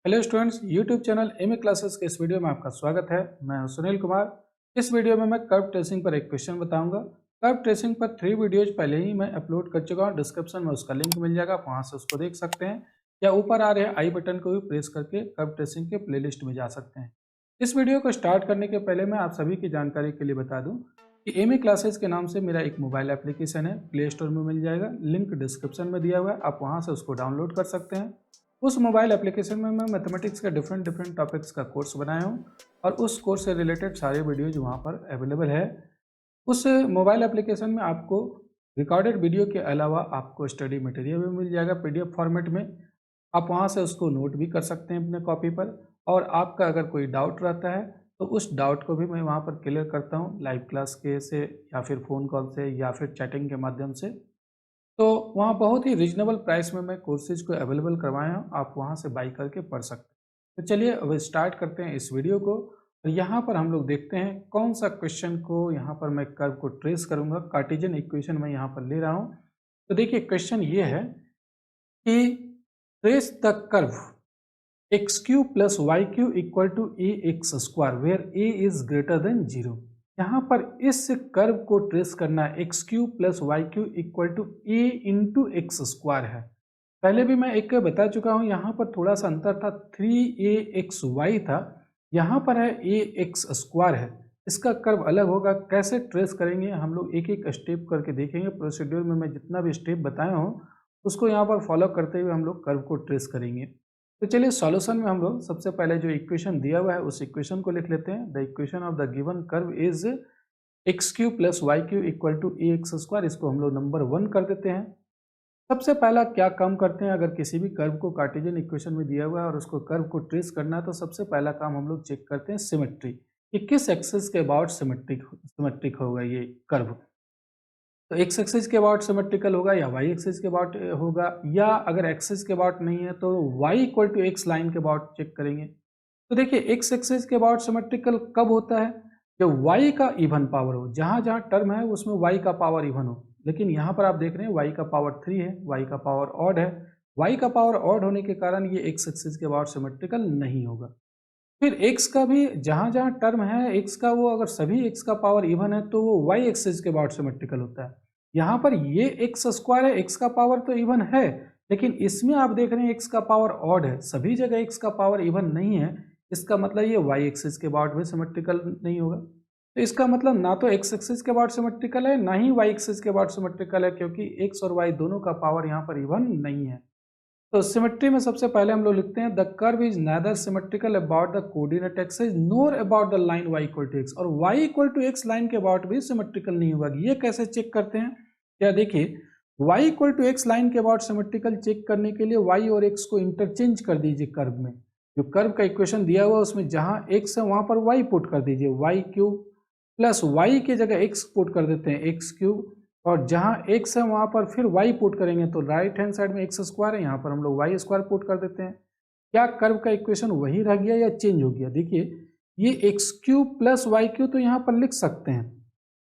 Hello students, YouTube channel MA classes के इस video में आपका स्वागत है। मैं हूं सुनील कुमार। इस वीडियो में मैं कर्व ट्रेसिंग पर एक क्वेश्चन बताऊंगा। कर्व ट्रेसिंग पर 3 वीडियोज पहले ही मैं अपलोड कर चुका हूं। डिस्क्रिप्शन में उसका लिंक मिल जाएगा, आप वहां से उसको देख सकते हैं या ऊपर आ रहे आई बटन को भी प्रेस करके कर्व ट्रेसिंग के प्लेलिस्ट में जा सकते हैं। इस वीडियो को स्टार्ट करने के पहले मैं आप सभी की जानकारी के लिए बता दूँ कि एमए क्लासेस के नाम से मेरा एक मोबाइल एप्लीकेशन है, प्ले स्टोर में मिल जाएगा, लिंक डिस्क्रिप्शन में दिया हुआ है, आप वहाँ से उसको डाउनलोड कर सकते हैं। उस मोबाइल एप्लीकेशन में मैं मैथमेटिक्स के डिफरेंट डिफरेंट टॉपिक्स का कोर्स बनाया हूँ और उस कोर्स से रिलेटेड सारे वीडियोज वहाँ पर अवेलेबल है। उस मोबाइल एप्लीकेशन में आपको रिकॉर्डेड वीडियो के अलावा आपको स्टडी मटेरियल भी मिल जाएगा पीडीएफ फॉर्मेट में। आप वहाँ से उसको नोट भी कर सकते हैं अपने कॉपी पर, और आपका अगर कोई डाउट रहता है तो उस डाउट को भी मैं वहाँ पर क्लियर करता हूँ लाइव क्लास के से या फिर फ़ोन कॉल से या फिर चैटिंग के माध्यम से। तो वहाँ बहुत ही रीजनेबल प्राइस में मैं कोर्सेज को अवेलेबल करवाया हूँ, आप वहाँ से बाई करके पढ़ सकते हैं। तो चलिए अब स्टार्ट करते हैं इस वीडियो को। और यहाँ पर हम लोग देखते हैं कौन सा क्वेश्चन को यहाँ पर मैं कर्व को ट्रेस करूँगा। कार्टेशियन इक्वेशन मैं यहाँ पर ले रहा हूँ। तो देखिए क्वेश्चन ये है कि trace the curve X cube plus Y cube equal to A x square where A is greater than 0। यहाँ पर इस कर्व को ट्रेस करना है। X cube plus Y cube equal to A into X square है। पहले भी मैं एक बता चुका हूँ, यहाँ पर थोड़ा सा अंतर था, 3axy था, यहाँ पर है ए एक्स स्क्वायर है। इसका कर्व अलग होगा। कैसे ट्रेस करेंगे हम लोग एक एक स्टेप करके देखेंगे। प्रोसीड्यूर में मैं जितना भी स्टेप बताया हूँ उसको यहाँ पर फॉलो करते हुए हम लोग कर्व को ट्रेस करेंगे। तो चलिए सॉल्यूशन में हम लोग सबसे पहले जो इक्वेशन दिया हुआ है उस इक्वेशन को लिख लेते हैं। The equation of the given curve is X cube plus Y cube equal to A x square. इसको हम लोग नंबर 1 कर देते हैं। सबसे पहला क्या काम करते हैं, अगर किसी भी कर्व को कार्टेशियन इक्वेशन में दिया हुआ है और उसको कर्व को ट्रेस करना है तो सबसे पहला काम हम लोग चेक करते हैं सिमेट्री, कि किस एक्सिस के अबाउट सिमेट्रिक होगा ये कर्व। तो एक्स एक्सिस के अबाउट सिमेट्रिकल होगा या वाई एक्सिस के अबाउट होगा, या अगर एक्सिस के अबाउट नहीं है तो Y equal to x line के अबाउट चेक करेंगे। तो देखिए एक्स एक्सिस के अबाउट सिमेट्रिकल कब होता है, जब वाई का इवन पावर हो, जहां जहां टर्म है उसमें वाई का पावर इवन हो। लेकिन यहाँ पर आप देख रहे हैं वाई का पावर 3 है, वाई का पावर ऑड है। वाई का पावर ऑड होने के कारण ये एक्स एक्सिस के अबाउट सिमेट्रिकल नहीं होगा। फिर x का भी जहां जहां टर्म है x का, वो अगर सभी x का पावर इवन है तो वो y एक्सिस के अबाउट सिमेट्रिकल होता है। यहाँ पर ये एक्स स्क्वायर है, x का पावर तो इवन है, लेकिन इसमें आप देख रहे हैं x का पावर ऑड है, सभी जगह x का पावर इवन नहीं है। इसका मतलब ये y एक्सिस के अबाउट भी सिमेट्रिकल नहीं होगा। तो इसका मतलब ना तो x एक्सिस के अबाउट सिमेट्रिकल है, ना ही y एक्सिस के अबाउट सिमेट्रिकल है, क्योंकि x और y दोनों का पावर यहाँ पर इवन नहीं है। तो सिमेट्री में सबसे पहले हम लोग लिखते हैं the curve is neither symmetrical about the coordinate axis nor about the line y equal to x, और y equal to x line के अबाउट भी सिमेट्रिकल नहीं होगा। ये कैसे चेक करते हैं, क्या देखिए y equal to x line के अबाउट सिमेट्रिकल चेक करने के लिए y और x को इंटरचेंज कर दीजिए। कर्व में जो कर्व का इक्वेशन दिया हुआ उसमें जहां x है वहां पर y पुट कर दीजिए, वाई क्यूब प्लस वाई की जगह x पुट कर देते हैं, एक्स क्यूब, और जहां x है वहां पर फिर y पुट करेंगे तो राइट हैंड साइड में एक्स स्क्वायर है, यहाँ पर हम लोग वाई स्क्वायर पुट कर देते हैं। क्या कर्व का इक्वेशन वही रह गया या चेंज हो गया? देखिए ये x cube plus y cube तो यहाँ पर लिख सकते हैं,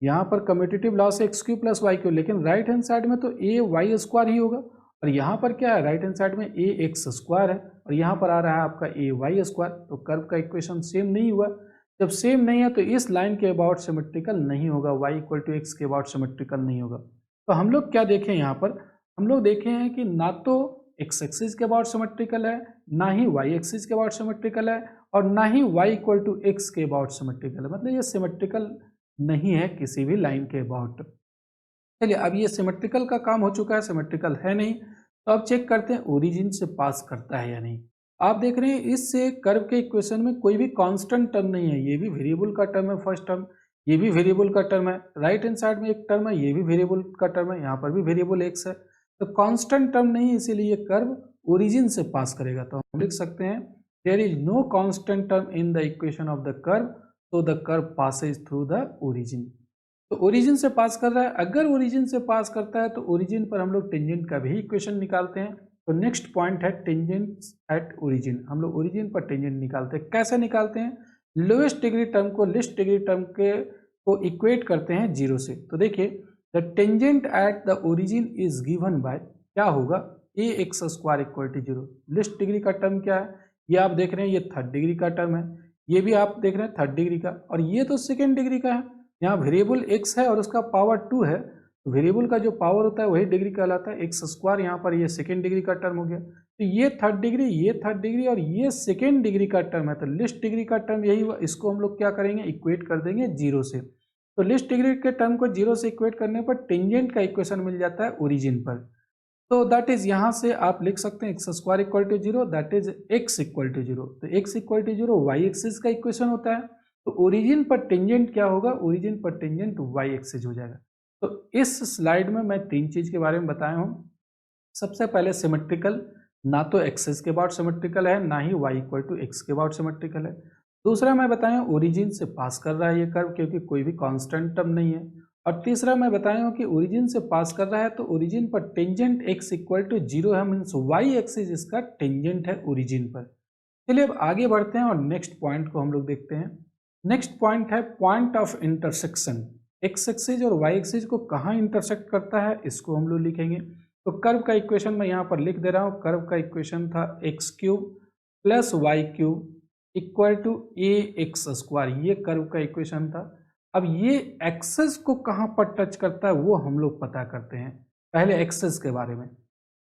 यहाँ पर कम्यूटेटिव लॉ से x cube plus y cube, लेकिन राइट हैंड साइड में तो ए वाई स्क्वायर ही होगा, और यहाँ पर क्या है, राइट हैंड साइड में ए एक्स स्क्वायर है और यहाँ पर आ रहा है आपका ए वाई स्क्वायर। तो कर्व का इक्वेशन सेम नहीं हुआ। जब सेम नहीं है तो इस लाइन के अबाउट सिमेट्रिकल नहीं होगा, y इक्वल टू एक्स के अबाउट सिमेट्रिकल नहीं होगा। तो हम लोग क्या देखें यहाँ पर, हम लोग देखे हैं कि ना तो x एक्सिस के अबाउट सिमेट्रिकल है, ना ही y एक्सिस के अबाउट सिमेट्रिकल है, और ना ही y इक्वल टू एक्स के अबाउट सिमेट्रिकल है, मतलब ये सिमेट्रिकल नहीं है किसी भी लाइन के अबाउट। चलिए अब ये सिमेट्रिकल का काम हो चुका है, सिमेट्रिकल है नहीं, तो अब चेक करते हैं ओरिजिन से पास करता है या नहीं। आप देख रहे हैं इस कर्व के इक्वेशन में कोई भी कांस्टेंट टर्म नहीं है, ये भी वेरिएबल का टर्म है फर्स्ट टर्म, ये भी वेरिएबल का टर्म है, राइट हैंड साइड में एक टर्म है ये भी वेरिएबल का टर्म है, यहाँ पर भी वेरिएबल एक्स है। तो कांस्टेंट टर्म नहीं है, इसीलिए ये कर्व ओरिजिन से पास करेगा। तो हम लिख सकते हैं there is no constant term in the equation of the curve, तो the curve passes through the origin. तो ओरिजिन से पास कर रहा है, अगर ओरिजिन से पास करता है तो ओरिजिन पर हम लोग टेंजेंट का भी इक्वेशन निकालते हैं। तो नेक्स्ट पॉइंट है टेंजेंट एट ओरिजिन। हम लोग ओरिजिन पर टेंजेंट निकालते हैं। कैसे निकालते हैं, लोएस्ट डिग्री टर्म को लिस्ट डिग्री टर्म के को इक्वेट करते हैं 0 से। तो देखिए the tangent at the origin is given by क्या होगा, a x square equal to 0। Least degree का टर्म क्या है, ये आप देख रहे हैं ये थर्ड डिग्री का टर्म है, ये भी आप देख रहे हैं थर्ड डिग्री का, और ये तो सेकेंड डिग्री का है। यहाँ वेरिएबल x है और उसका पावर 2 है, तो वेरिएबल का जो पावर होता है वही डिग्री कहलाता है। एक्स स्क्वायर यहाँ पर ये सेकेंड डिग्री का टर्म हो गया, तो ये थर्ड डिग्री, ये थर्ड डिग्री और ये सेकेंड डिग्री का टर्म है, तो लिस्ट डिग्री का टर्म यही हुआ। इसको हम लोग क्या करेंगे, इक्वेट कर देंगे 0 से। तो लिस्ट डिग्री के टर्म को 0 से इक्वेट करने पर टेंजेंट का इक्वेशन मिल जाता है ओरिजिन पर। तो दैट इज यहाँ से आप लिख सकते हैं x square equal to 0, that is x equal to 0। तो x equal to 0 y axis का इक्वेशन होता है। तो ओरिजिन पर टेंजेंट क्या होगा, ओरिजिन पर टेंजेंट वाई एक्सिस हो जाएगा। तो इस स्लाइड में मैं 3 चीज के बारे में बताया हूँ। सबसे पहले सिमेट्रिकल, ना तो एक्सिस के अबाउट सिमेट्रिकल है, ना ही वाई इक्वल टू एक्स के अबाउट सिमेट्रिकल है। दूसरा मैं बताया ओरिजिन से पास कर रहा है ये कर्व, क्योंकि कोई भी कांस्टेंट टर्म नहीं है। और तीसरा मैं बताया हूँ कि ओरिजिन से पास कर रहा है तो ओरिजिन पर टेंजेंट एक्स इक्वल टू 0 है, मीन्स वाई एक्सिस इसका टेंजेंट है ओरिजिन पर। चलिए अब आगे बढ़ते हैं और नेक्स्ट पॉइंट को हम लोग देखते हैं। नेक्स्ट पॉइंट है point of intersection. X axis और वाई एक्सिस को कहाँ इंटरसेक्ट करता है, इसको हम लोग लिखेंगे। तो कर्व का इक्वेशन मैं यहाँ पर लिख दे रहा हूँ। कर्व का इक्वेशन था x cube plus y cube equal to A x square, ये कर्व का इक्वेशन था। अब ये एक्सेस को कहाँ पर टच करता है वो हम लोग पता करते हैं, पहले एक्सेस के बारे में।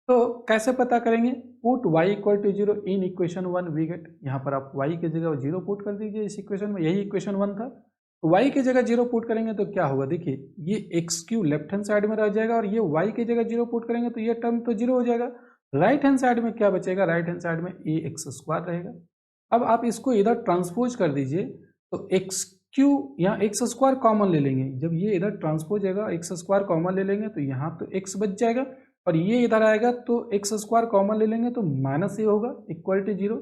तो कैसे पता करेंगे, put y equal to 0 in equation 1 we get. यहाँ पर आप y की जगह 0 पुट कर दीजिए इस इक्वेशन में, यही इक्वेशन 1 था। तो y की जगह 0 पुट करेंगे तो क्या होगा, देखिए ये x Q left hand side में रह जाएगा और ये y की जगह 0 पुट करेंगे तो ये टर्म तो 0 हो जाएगा। राइट हैंड साइड में क्या बचेगा, राइट हैंड साइड में ए एक्स स्क्वायर रहेगा। अब आप इसको इधर ट्रांसपोज कर दीजिए, तो एक्स क्यू यहाँ एक्स स्क्वायर कॉमन ले लेंगे। जब ये इधर ट्रांसपोज आएगा एक्स स्क्वायर कॉमन ले लेंगे तो यहाँ तो एक्स बच जाएगा, और ये इधर आएगा तो एक्स स्क्वायर कॉमन ले लेंगे तो माइनस ए होगा इक्वल टू 0।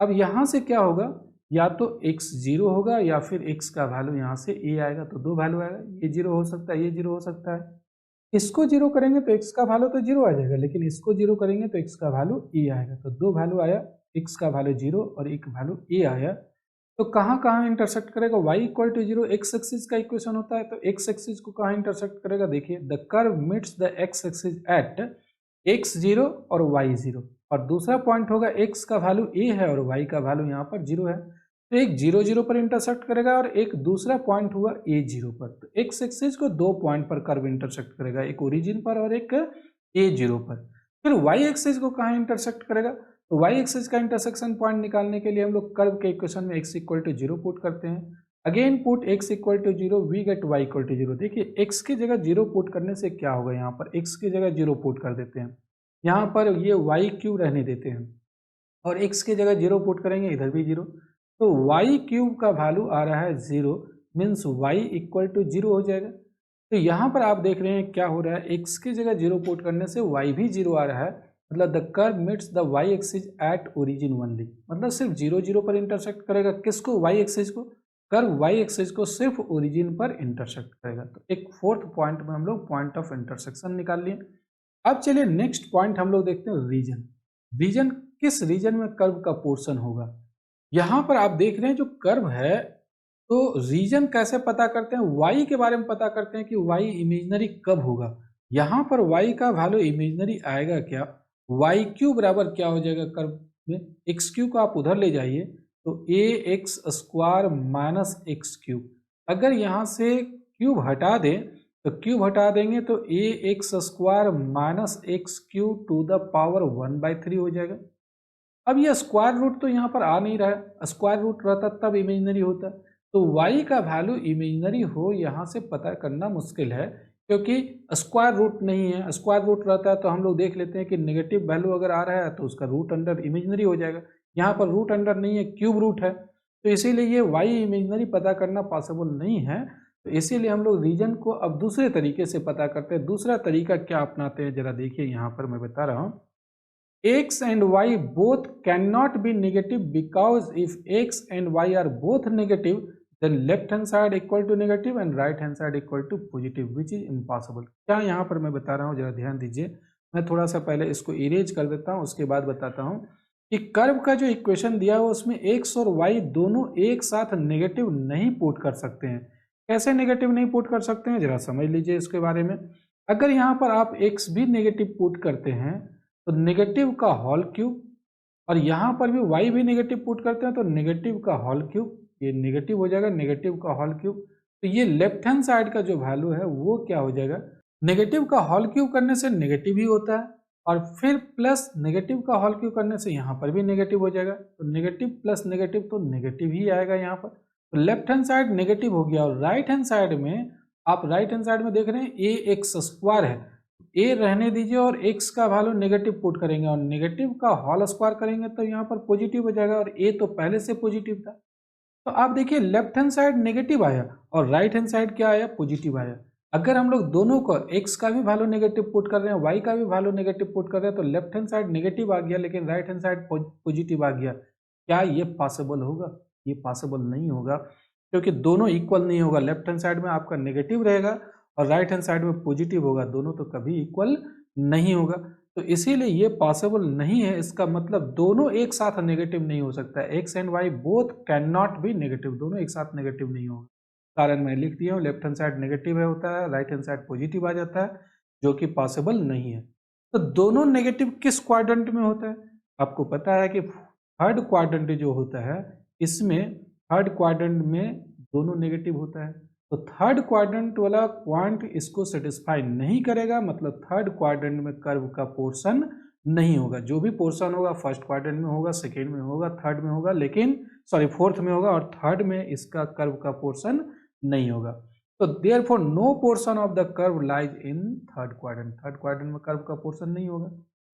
अब यहाँ से क्या होगा, या तो x 0 होगा या फिर x का वैल्यू यहाँ से a आएगा, तो दो वैल्यू आएगा, ये 0 हो सकता है, ये 0 हो सकता है। इसको 0 करेंगे तो x का वैल्यू तो 0 आ जाएगा, लेकिन इसको 0 करेंगे तो x का वैल्यू a आएगा। तो दो वैल्यू आया, x का वैल्यू 0 और एक वैल्यू a आया। तो कहाँ कहाँ इंटरसेक्ट करेगा, y equal to 0 x axis का इक्वेशन होता है, तो एक्स एक्सिस को कहाँ इंटरसेक्ट करेगा, देखिए the curve meets the x axis at x0 और y0। और दूसरा पॉइंट होगा x का वैल्यू a है और y का वैल्यू यहाँ पर 0 है, तो एक 0 0 पर इंटरसेक्ट करेगा और एक दूसरा पॉइंट हुआ a0 पर। तो x एक्सिस को दो पॉइंट पर कर्व इंटरसेक्ट करेगा, एक ओरिजिन पर और एक a0 पर। फिर y एक्सिस को कहाँ इंटरसेक्ट करेगा, तो y एक्सिस का इंटरसेक्शन पॉइंट निकालने के लिए हम लोग कर्व के इक्वेशन में x इक्वल टू 0 पुट करते हैं। Again put x equal to 0, we get y equal to 0। देखिए x की जगह 0 पुट करने से क्या होगा, यहाँ पर x की जगह 0 पुट कर देते हैं, यहाँ पर ये y क्यूब रहने देते हैं और x की जगह 0 पुट करेंगे, इधर भी 0। तो y क्यूब का वैल्यू आ रहा है 0, मीन्स y इक्वल टू 0 हो जाएगा। तो यहाँ पर आप देख रहे हैं क्या हो रहा है, x की जगह 0 पुट करने से y भी 0 आ रहा है, मतलब the curve meets the y axis at origin only. मतलब सिर्फ 0 0 पर इंटरसेक्ट करेगा, किसको, y एक्सिस को। कर्व y एक्सिस को सिर्फ ओरिजिन पर इंटरसेक्ट करेगा। तो एक फोर्थ पॉइंट में हम लोग पॉइंट ऑफ इंटरसेक्शन निकाल लिए। अब चलिए नेक्स्ट पॉइंट हम लोग देखते हैं रीजन। रीजन, किस रीजन में कर्व का पोर्शन होगा। यहाँ पर आप देख रहे हैं जो कर्व है, तो रीजन कैसे पता करते हैं, y के बारे में पता करते हैं कि y इमेजिनरी कब होगा। यहाँ पर y का वैल्यू इमेजिनरी आएगा क्या, y क्यू बराबर क्या हो जाएगा कर्व में, एक्स क्यू को आप उधर ले जाइए तो a x square minus x cube. अगर यहाँ से क्यूब हटा दें तो क्यूब हटा देंगे तो a x square minus x cube to the power 1/3 हो जाएगा। अब ये स्क्वायर रूट तो यहाँ पर आ नहीं रहा है, स्क्वायर रूट रहता तब इमेजिनरी होता। तो y का वैल्यू इमेजिनरी हो यहाँ से पता करना मुश्किल है, क्योंकि स्क्वायर रूट नहीं है। स्क्वायर रूट रहता है तो हम लोग देख लेते हैं कि नेगेटिव वैल्यू अगर आ रहा है तो उसका रूट अंडर इमेजिनरी हो जाएगा। यहाँ पर रूट अंडर नहीं है, क्यूब रूट है, तो इसीलिए ये y इमेजिनरी पता करना पॉसिबल नहीं है। तो इसीलिए हम लोग रीजन को अब दूसरे तरीके से पता करते हैं। दूसरा तरीका क्या अपनाते हैं, जरा देखिए, यहाँ पर मैं बता रहा हूँ। x and y both cannot be negative because if x and y are both negative then left hand side equal to negative and right hand side equal to positive, which is impossible। क्या यहाँ पर मैं बता रहा हूँ, जरा ध्यान दीजिए। मैं थोड़ा सा पहले इसको इरेज कर देता हूँ, उसके बाद बताता हूँ कि कर्व का जो इक्वेशन दिया है उसमें x और y दोनों एक साथ नेगेटिव नहीं पुट कर सकते हैं। कैसे नेगेटिव नहीं पुट कर सकते हैं, जरा समझ लीजिए इसके बारे में। अगर यहाँ पर आप x भी नेगेटिव पुट करते हैं तो नेगेटिव का होल क्यूब और यहाँ पर भी y भी नेगेटिव पुट करते हैं तो नेगेटिव का होल क्यूब, ये नेगेटिव हो जाएगा, नेगेटिव का होल क्यूब। तो ये लेफ्ट हैंड साइड का जो वैल्यू है वो क्या हो जाएगा, नेगेटिव का होल क्यूब करने से नेगेटिव ही होता है, और फिर प्लस नेगेटिव का होल क्यूब करने से यहाँ पर भी नेगेटिव हो जाएगा। तो नेगेटिव प्लस नेगेटिव तो नेगेटिव ही आएगा यहाँ पर। तो लेफ्ट हैंड साइड नेगेटिव हो गया, और राइट हैंड साइड में आप राइट हैंड साइड में देख रहे हैं ए एक्स स्क्वायर है, ए रहने दीजिए और एक्स का वैल्यू नेगेटिव पुट करेंगे और नेगेटिव का होल स्क्वायर करेंगे तो यहाँ पर पॉजिटिव हो जाएगा, और ए तो पहले से पॉजिटिव था। तो आप देखिए लेफ्ट हैंड साइड नेगेटिव आया और राइट हैंड साइड क्या आया, पॉजिटिव आया। अगर हम लोग दोनों को x का भी वैल्यू नेगेटिव पुट कर रहे हैं, y का भी वैल्यू नेगेटिव पुट कर रहे हैं, तो लेफ्ट हैंड साइड नेगेटिव आ गया लेकिन राइट हैंड साइड पॉजिटिव आ गया। क्या ये पॉसिबल होगा? ये पॉसिबल नहीं होगा, क्योंकि दोनों इक्वल नहीं होगा। लेफ्ट हैंड साइड में आपका नेगेटिव रहेगा और राइट हैंड साइड में पॉजिटिव होगा, दोनों तो कभी इक्वल नहीं होगा। तो इसीलिए ये पॉसिबल नहीं है। इसका मतलब दोनों एक साथ नेगेटिव नहीं हो सकता है। X and y both can not be negative, दोनों एक साथ नेगेटिव नहीं होगा। कारण मैं लिख दिया हूँ, लेफ्ट हैंड साइड नेगेटिव है होता है, राइट हैंड साइड पॉजिटिव आ जाता है, जो कि पॉसिबल नहीं है। तो दोनों नेगेटिव किस क्वाड्रेंट में होता है? आपको पता है कि थर्ड क्वाड्रेंट जो होता है, इसमें थर्ड क्वाड्रेंट में दोनों नेगेटिव होता है। तो थर्ड क्वाड्रेंट वाला पॉइंट इसको सेटिस्फाई नहीं करेगा, मतलब थर्ड क्वाड्रेंट में कर्व का पोर्शन नहीं होगा। जो भी पोर्शन होगा फर्स्ट क्वाड्रेंट में होगा, सेकेंड में होगा, थर्ड में होगा, लेकिन फोर्थ में होगा, और थर्ड में इसका कर्व का पोर्शन नहीं होगा। तो therefore no portion of the curve lies in third quadrant, third quadrant में कर्व का पोर्शन नहीं होगा।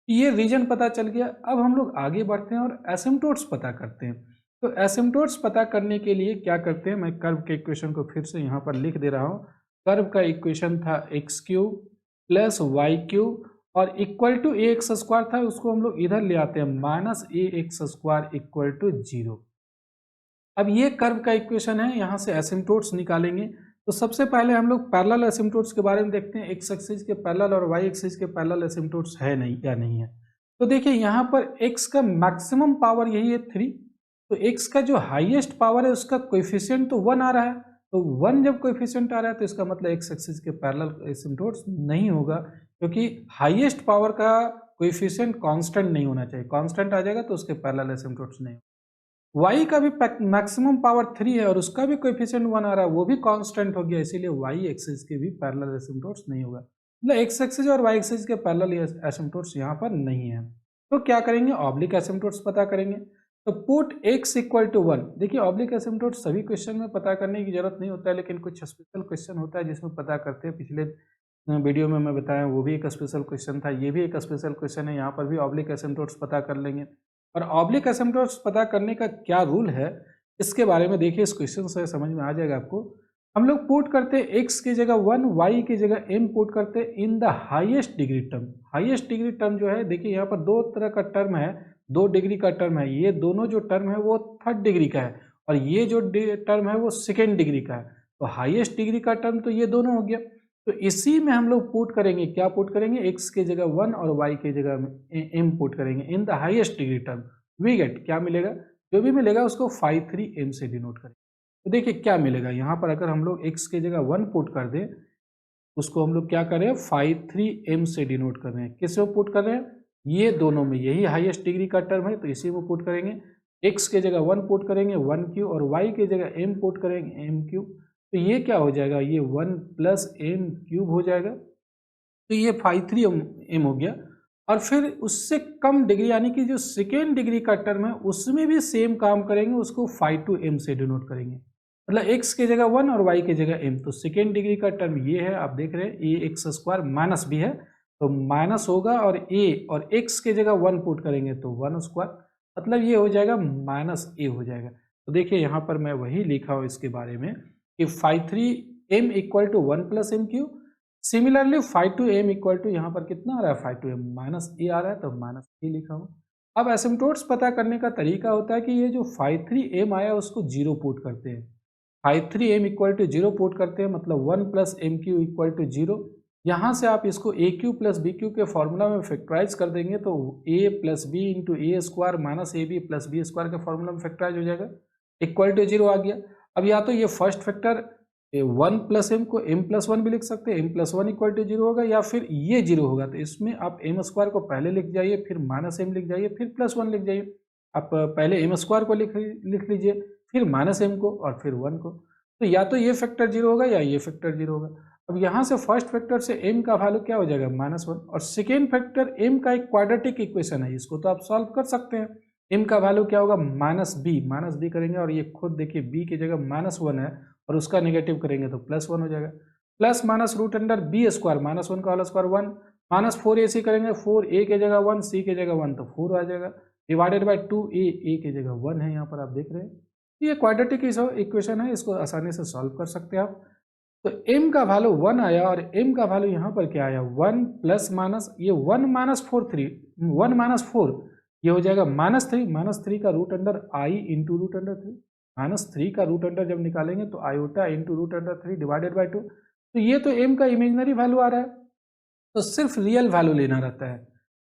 ये रीजन पता चल गया। अब हम लोग आगे बढ़ते हैं और एसिम्पटोट्स पता करते हैं। तो एसिम्पटोट्स पता करने के लिए क्या करते हैं, मैं कर्व के इक्वेशन को फिर से यहाँ पर लिख दे रहा हूँ। कर्व का इक्वेशन था x cube plus y cube और equal to A x square था, उसको हम लोग इधर ले आते हैं, minus a x square equal to 0। अब ये कर्व का इक्वेशन है, यहाँ से एसिम्पटोट्स निकालेंगे। तो सबसे पहले हम लोग पैरेलल एसिम्पटोट्स के बारे में देखते हैं, एक्स एक्सिस के पैरेलल और वाई एक्सिस के पैरेलल एसिम्पटोट्स है नहीं या नहीं है। तो देखिए यहाँ पर x का मैक्सिमम पावर यही है 3, तो x का जो हाईएस्ट पावर है उसका कोएफिशिएंट तो 1 आ रहा है। तो 1 जब कोएफिशिएंट आ रहा है तो इसका मतलब एक्स एक्सिस के पैरेलल एसिम्पटोट्स नहीं होगा, क्योंकि हाईएस्ट पावर का कोएफिशिएंट कांस्टेंट नहीं होना चाहिए। कांस्टेंट आ जाएगा तो उसके पैरेलल एसिम्पटोट्स नहीं। y का भी मैक्सिमम पावर 3 है और उसका भी कोएफिशिएंट 1 आ रहा है, वो भी कांस्टेंट हो गया, इसीलिए y एक्सिस के भी पैरेलल एसिम्पटोट्स नहीं होगा। मतलब x एक्सिस और y एक्सिस के पैरेलल एसिम्पटोट्स यहाँ पर नहीं है। तो क्या करेंगे, ऑब्लिक एसिम्पटोट्स पता करेंगे। तो पुट x इक्वल टू 1। देखिए ऑब्लिक एसिम्पटोट्स सभी क्वेश्चन में पता करने की जरूरत नहीं होता है, लेकिन कुछ स्पेशल क्वेश्चन होता है जिसमें पता करते हैं। पिछले वीडियो में मैं बताया वो भी एक स्पेशल क्वेश्चन था, ये भी एक स्पेशल क्वेश्चन है। यहाँ पर भी ऑब्लिक एसिम्पटोट्स पता कर लेंगे। और ऑब्लिक एसिम्पटोट्स पता करने का क्या रूल है इसके बारे में देखिए, इस क्वेश्चन से समझ में आ जाएगा आपको। हम लोग पुट करते हैं x की जगह 1, y की जगह m पुट करते हैं इन the highest degree term. Highest degree term जो है, देखिए यहाँ पर दो तरह का टर्म है, 2 डिग्री का टर्म है। ये दोनों जो टर्म है वो थर्ड डिग्री का है और ये जो टर्म है वो सेकेंड डिग्री का है। तो हाईएस्ट डिग्री का टर्म तो ये दोनों हो गया। तो इसी में हम लोग पुट करेंगे, क्या पुट करेंगे, x की जगह 1 और y की जगह m पुट करेंगे in the highest degree term. We get, क्या मिलेगा, जो भी मिलेगा उसको 5,3m से डिनोट करेंगे। तो देखिए क्या मिलेगा, यहाँ पर अगर हम लोग x की जगह 1 पुट कर दें, उसको हम लोग क्या करें, 5,3m से डिनोट कर रहे हैं। किस में पुट कर रहे हैं, ये दोनों में, यही हाईएस्ट डिग्री का टर्म है तो इसी में पुट करेंगे। x के जगह 1 पुट करेंगे 1 क्यूब और y के जगह m पुट करेंगे m क्यूब। तो ये क्या हो जाएगा, ये 1 प्लस m क्यूब हो जाएगा। तो ये 5,3m हो गया। और फिर उससे कम डिग्री यानी कि जो सेकेंड डिग्री का टर्म है उसमें भी सेम काम करेंगे, उसको 5,2m से डिनोट करेंगे। मतलब x की जगह 1 और y की जगह m। तो सेकेंड डिग्री का टर्म ये है, आप देख रहे हैं ए एक्स स्क्वायर माइनस भी है तो माइनस होगा, और a और x की जगह 1 पुट करेंगे तो 1 स्क्वायर, मतलब ये हो जाएगा माइनस a हो जाएगा। तो देखिए यहाँ पर मैं वही लिखा हूँ इसके बारे में कि 5,3m equal to 1 plus m cube. Similarly 5,2m equal to यहाँ पर कितना आ रहा है, 5,2m माइनस a आ रहा है तो माइनस a लिखा हूँ। अब एसिम्पटोट्स पता करने का तरीका होता है कि ये जो 5,3m आया उसको 0 पुट करते हैं। 5,3m इक्वल टू 0 पुट करते हैं, मतलब 1 plus m cube equal to 0। यहाँ से आप इसको a cube plus b cube के फॉर्मूला में फैक्टराइज कर देंगे तो a plus b into a square minus a b plus b square के फॉर्मूला में फैक्टराइज हो जाएगा, इक्वल टू 0 आ गया। अब या तो ये first factor one plus m को एम प्लस वन भी लिख सकते हैं, m plus one equal to zero होगा, या फिर ये जीरो होगा। तो इसमें आप एम स्क्वायर को पहले लिख जाइए, फिर माइनस एम लिख जाइए, फिर प्लस वन लिख जाइए। आप पहले एम स्क्वायर को लिख लीजिए, फिर माइनस एम को, और फिर वन को। तो या तो ये फैक्टर जीरो होगा या ये फैक्टर जीरो होगा। अब यहाँ से फर्स्ट फैक्टर से एम का वैल्यू क्या हो जाएगा, माइनस वन, और सेकेंड फैक्टर एम का एक क्वाड्रेटिक इक्वेशन है, इसको तो आप सॉल्व कर सकते हैं। एम का वैल्यू क्या होगा, माइनस बी करेंगे, और ये खुद देखिए बी की जगह माइनस वन है, और उसका नेगेटिव करेंगे तो प्लस वन हो जाएगा। Plus minus root under b square, minus one का whole square one, minus four a c करेंगे, फोर ए की जगह वन, सी की जगह वन, तो फोर आ जाएगा, डिवाइडेड बाई टू ए की जगह वन है, यहाँ पर आप देख रहे हैं। ये क्वाड्रेटिक इक्वेशन है, इसको आसानी से सॉल्व कर सकते हैं आप। तो m का वैल्यू वन आया, और m का वैल्यू यहाँ पर क्या आया, वन प्लस माइनस, ये one minus four three, one minus four, ये हो जाएगा माइनस थ्री का root under i into root under three. Minus three का रूट अंडर जब निकालेंगे तो iota into root under three divided by two. तो ये तो m का इमेजनरी वैल्यू आ रहा है, तो सिर्फ रियल वैल्यू लेना रहता है।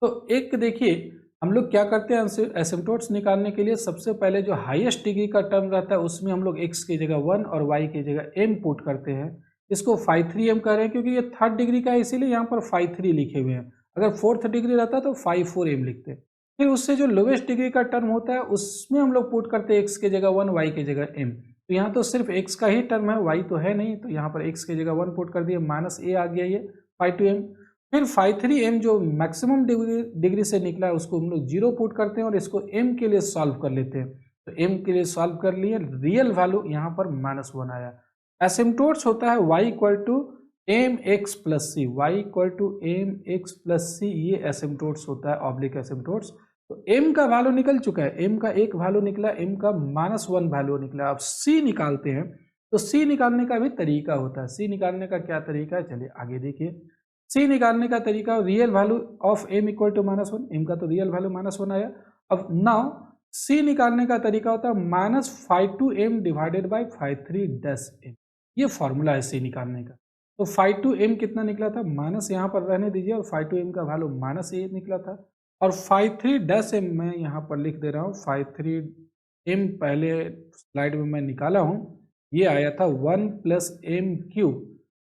तो एक देखिए हम लोग क्या करते हैं, एसिम्प्टोट्स निकालने के लिए सबसे पहले जो हाईएस्ट डिग्री का टर्म रहता है उसमें हम लोग x की जगह वन और y की जगह m पुट करते हैं। इसको फाइव थ्री एम कर रहे हैं क्योंकि ये थर्ड डिग्री का है, इसीलिए यहाँ पर फाइव थ्री लिखे हुए हैं। अगर फोर्थ डिग्री रहता तो फाइव फोर एम लिखते। फिर उससे जो लोवेस्ट डिग्री का टर्म होता है उसमें हम लोग पुट करते हैं x की जगह वन, y की जगह m। तो यहाँ तो सिर्फ x का ही टर्म है, y तो है नहीं, तो यहाँ पर x की जगह वन पुट कर दिए, माइनस a आ गया ये फाइव टू एम। फिर फाइव थ्री एम जो मैक्सिमम डिग्री से निकला है उसको हम लोग जीरो पुट करते हैं, और इसको m के लिए सॉल्व कर लेते हैं। तो m के लिए सॉल्व कर लिए, रियल वैल्यू यहाँ पर माइनस वन आया। एसिम्प्टोट्स होता है y equal to m x plus c, y equal to m x plus c, ये एसिम्प्टोट्स होता है, ऑब्लिक एसिम्प्टोट्स। तो m का वैल्यू निकल चुका है, m का एक वैल्यू निकला, m का माइनस वन वैल्यू निकला। अब c निकालते हैं, तो c निकालने का भी तरीका होता है। c निकालने का क्या तरीका है, चलिए आगे देखिए। c निकालने का तरीका, real value of m equal to minus one, m का तो रियल वैल्यू माइनस वन आया। अब नाउ c निकालने का तरीका होता है minus five two m divided by five three dash m, ये फॉर्मूला है c निकालने का। तो फाइव टू एम कितना निकला था, माइनस यहाँ पर रहने दीजिए, और फाइव टू एम का वैल्यू माइनस ए निकला था, और फाइव थ्री डैश एम मैं यहाँ पर लिख दे रहा हूँ, फाइव थ्री एम पहले स्लाइड में मैं निकाला हूँ, ये आया था वन प्लस एम क्यूब।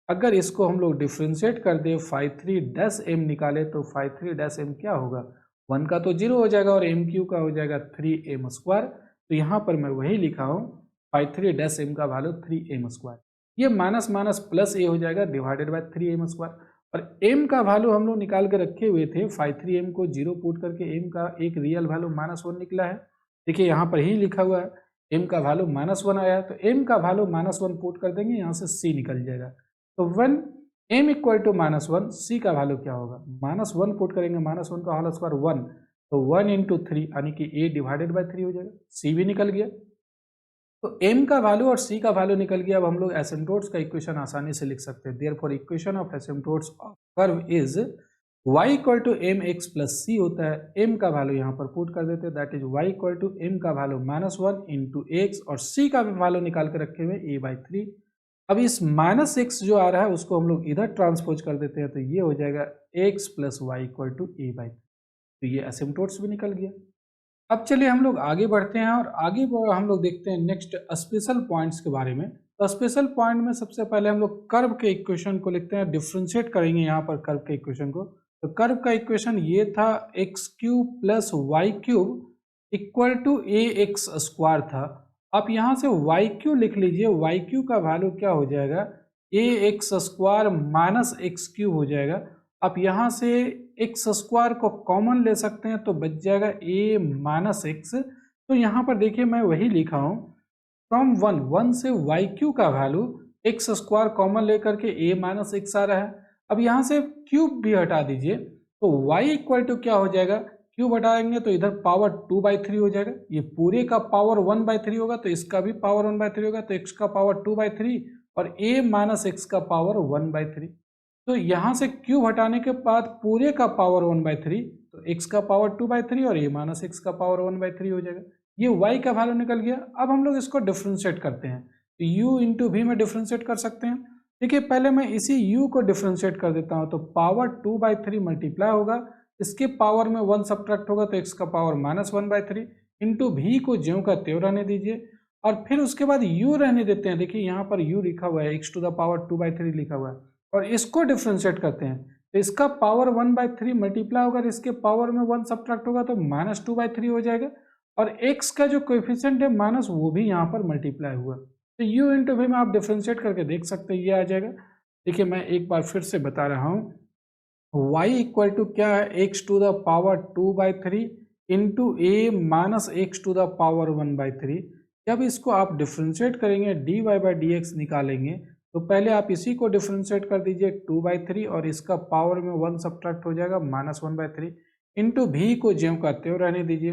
अगर इसको हम लोग डिफ्रेंशिएट कर दे, फाइव थ्री डैश एम निकाले, तो फाइव थ्री डैश एम क्या होगा, वन का तो जीरो हो जाएगा, और एम क्यू का हो जाएगा थ्री एम स्क्वायर। तो यहाँ पर मैं वही लिखा हूँ, फाइव थ्री डैश एम का वैल्यू थ्री एम स्क्वायर। ये माइनस माइनस प्लस ए हो जाएगा divided by three m square. और m का वैल्यू हम लोग निकाल के रखे हुए थे, फाइव थ्री एम को जीरो पुट करके m का एक रियल वैल्यू माइनस वन निकला है। देखिए यहाँ पर ही लिखा हुआ है, m का वैल्यू माइनस वन आया है, तो m का वैल्यू माइनस वन पुट कर देंगे, यहाँ से c निकल जाएगा। तो one m equal to minus one, c का वैल्यू क्या होगा, माइनस वन पुट करेंगे, माइनस वन का होल स्क्वायर वन, तो वन इंटू थ्री यानी कि a डिवाइडेड बाई थ्री हो जाएगा, c भी निकल गया। तो m का वैल्यू और c का वैल्यू निकल गया। अब हम लोग एसिम्प्टोट्स का इक्वेशन आसानी से लिख सकते हैं। Therefore equation of asymptotes of curve is y equal to m x plus c होता है। m का वैल्यू यहाँ पर पुट कर देते हैं, that is y equal to m का value minus one into x, और c का भी वैल्यू निकाल के रखे हुए a बाई थ्री। अब इस माइनस एक्स जो आ रहा है उसको हम लोग इधर ट्रांसपोज कर देते हैं, तो ये हो जाएगा x plus y equal to a by, तो ये एसिम्प्टोट्स भी निकल गया। अब चलिए हम लोग आगे बढ़ते हैं, और आगे हम लोग देखते हैं नेक्स्ट स्पेशल पॉइंट्स के बारे में। तो स्पेशल पॉइंट में सबसे पहले हम लोग कर्व के इक्वेशन को लिखते हैं, डिफ्रेंशिएट करेंगे यहाँ पर कर्व के इक्वेशन को। तो कर्व का इक्वेशन ये था, x cube plus y cube equal to A x square था। आप यहाँ से वाई क्यू लिख लीजिए, वाई क्यू का वैल्यू क्या हो जाएगा, a x square minus x cube हो जाएगा। आप यहाँ से एक्स स्क्वायर को कॉमन ले सकते हैं, तो बच जाएगा ए माइनस एक्स। तो यहाँ पर देखिए मैं वही लिखा हूँ, फ्रॉम वन, वन से वाई क्यू का वैल्यू एक्स स्क्वायर कॉमन लेकर के ए माइनस एक्स आ रहा है। अब यहाँ से क्यूब भी हटा दीजिए, तो वाई इक्वल टू क्या हो जाएगा, क्यूब हटाएंगे तो इधर पावर टू बाई थ्री हो जाएगा, ये पूरे का पावर वन बाई थ्री होगा, तो इसका भी पावर वन बाई थ्री होगा, तो एक्स का पावर टू बाई थ्री और ए माइनस एक्स का पावर वन बाई थ्री। तो यहाँ से क्यूब हटाने के बाद पूरे का पावर वन बाई थ्री, तो एक्स का पावर टू बाई थ्री और ए माइनस एक्स का पावर वन बाई थ्री हो जाएगा। ये वाई का वैल्यू निकल गया। अब हम लोग इसको डिफ्रेंशिएट करते हैं, तो यू इंटू वी में डिफ्रेंशिएट कर सकते हैं। देखिए पहले मैं इसी u को डिफ्रेंशिएट कर देता हूँ, तो power two by three multiply होगा, इसके पावर में वन सब्ट्रैक्ट होगा, तो x का power minus one by three into v को ज्यों का त्यों रहने दीजिए, और फिर उसके बाद u रहने देते हैं। देखिए यहाँ पर u लिखा हुआ है, x टू द पावर 2/3 लिखा हुआ है, और इसको डिफ्रेंशिएट करते हैं तो इसका पावर 1/3 मल्टीप्लाई होगा, इसके पावर में 1 सब्ट्रैक्ट होगा तो -2/3 हो जाएगा, और x का जो कोएफिशिएंट है माइनस वो भी यहाँ पर मल्टीप्लाई हुआ, तो u इंटू v में आप डिफ्रेंशिएट करके देख सकते हैं, ये आ जाएगा। देखिए मैं एक बार फिर से बता रहा हूँ, y इक्वल टू क्या है, x to the power 2/3 into a minus x to the power 1/3। जब इसको आप डिफ्रेंशिएट करेंगे dy बाई डी एक्स निकालेंगे तो पहले आप इसी को डिफ्रेंशिएट कर दीजिए 2/3 और इसका पावर में 1 सब्ट्रैक्ट हो जाएगा -1/3 इंटू भी को ज्यों का त्यों रहने दीजिए।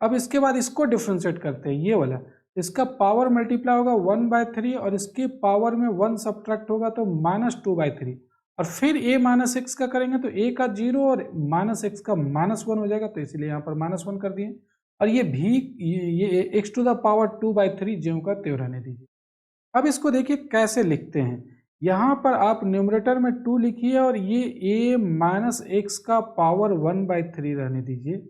अब इसके बाद इसको डिफ्रेंशिएट करते हैं, ये वाला, इसका पावर मल्टीप्लाई होगा 1/3 और इसके पावर में 1 सब्ट्रैक्ट होगा तो -2/3, और फिर a माइनस एक्स का करेंगे तो a का 0 और माइनस एक्स का -1 हो जाएगा, तो इसलिए यहाँ पर -1 कर दिए, और ये भी ये x टू द पावर 2/3 ज्यों का त्यों रहने दीजिए। अब इसको देखिए कैसे लिखते हैं, यहाँ पर आप न्यूमरेटर में 2 लिखिए और ये a माइनस एक्स का पावर 1/3 रहने दीजिए।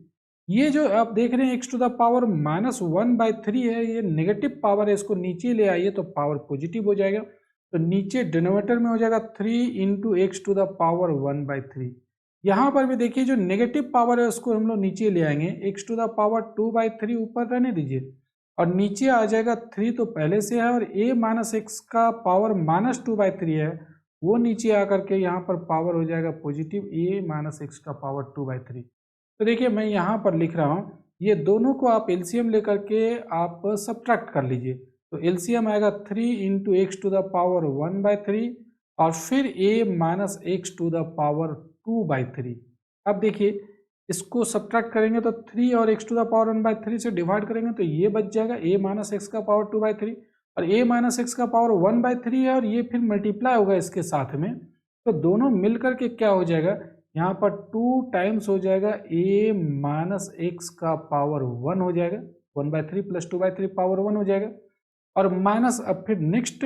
ये जो आप देख रहे हैं x टू द पावर -1/3 है, ये नेगेटिव पावर है, इसको नीचे ले आइए तो पावर पॉजिटिव हो जाएगा, तो नीचे डिनोमिनेटर में हो जाएगा 3 into x to the power 1/3। यहाँ पर भी देखिए जो नेगेटिव पावर है उसको हम लोग नीचे ले आएंगे, एक्स टू द पावर 2/3 ऊपर रहने दीजिए, और नीचे आ जाएगा 3 तो पहले से है, और a माइनस एक्स का पावर -2/3 है, वो नीचे आकर के यहाँ पर पावर हो जाएगा पॉजिटिव a माइनस एक्स का पावर 2/3। तो देखिए मैं यहाँ पर लिख रहा हूँ, ये दोनों को आप एलसीएम लेकर के आप सब्ट्रैक्ट कर लीजिए, तो एलसीएम आएगा 3 into x to the power 1/3 और फिर a minus x to the power 2/3। अब देखिए इसको सब्ट्रैक्ट करेंगे तो 3 और x टू द पावर 1/3 से डिवाइड करेंगे तो ये बच जाएगा a माइनस एक्स का पावर 2/3, और a माइनस एक्स का पावर 1/3 है, और ये फिर मल्टीप्लाई होगा इसके साथ में, तो दोनों मिलकर के क्या हो जाएगा, यहाँ पर 2 टाइम्स हो जाएगा a माइनस एक्स का पावर 1 हो जाएगा, 1/3 प्लस 2/3 पावर 1 हो जाएगा, और माइनस अब फिर नेक्स्ट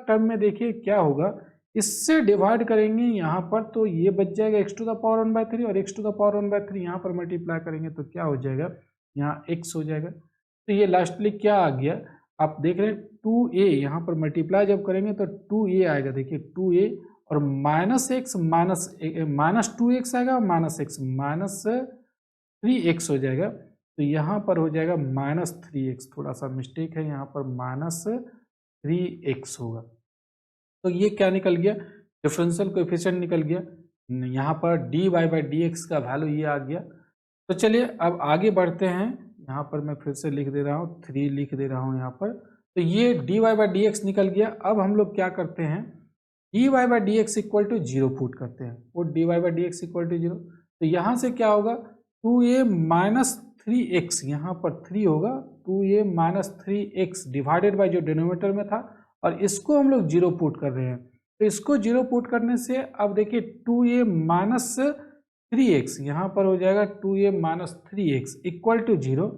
टर्म में देखिए क्या होगा, इससे डिवाइड करेंगे यहाँ पर तो ये बच जाएगा x टू द पावर 1/3, और x टू द पावर 1/3 यहाँ पर मल्टीप्लाई करेंगे तो क्या हो जाएगा, यहाँ x हो जाएगा, तो ये लास्टली क्या आ गया, आप देख रहे हैं 2a, यहाँ पर मल्टीप्लाई जब करेंगे तो 2a आएगा, देखिए 2a और माइनस एक्स माइनस 2x आएगा, माइनस एक्स माइनस 3x हो जाएगा, तो यहाँ पर हो जाएगा -3x, थोड़ा सा मिस्टेक है, यहाँ पर -3x होगा, तो ये क्या निकल गया, डिफरेंशियल कोएफिशिएंट निकल गया, यहाँ पर dy बाई डी एक्स का वैल्यू ये आ गया। तो चलिए अब आगे बढ़ते हैं, यहाँ पर मैं फिर से लिख दे रहा हूँ, 3 लिख दे रहा हूँ यहाँ पर, तो ये dy बाई डी एक्स निकल गया। अब हम लोग क्या करते हैं, dy by d x equal to 0 put करते हैं, वो dy by d x equal to 0, तो यहाँ से क्या होगा, 2a माइनस 3x, यहाँ पर 3 होगा, 2a minus 3x divided by जो डिनोमिनेटर में था, और इसको हम लोग 0 पुट कर रहे हैं, तो इसको 0 पुट करने से अब देखिए 2a माइनस 3x, यहाँ पर हो जाएगा 2a minus 3x equal to 0,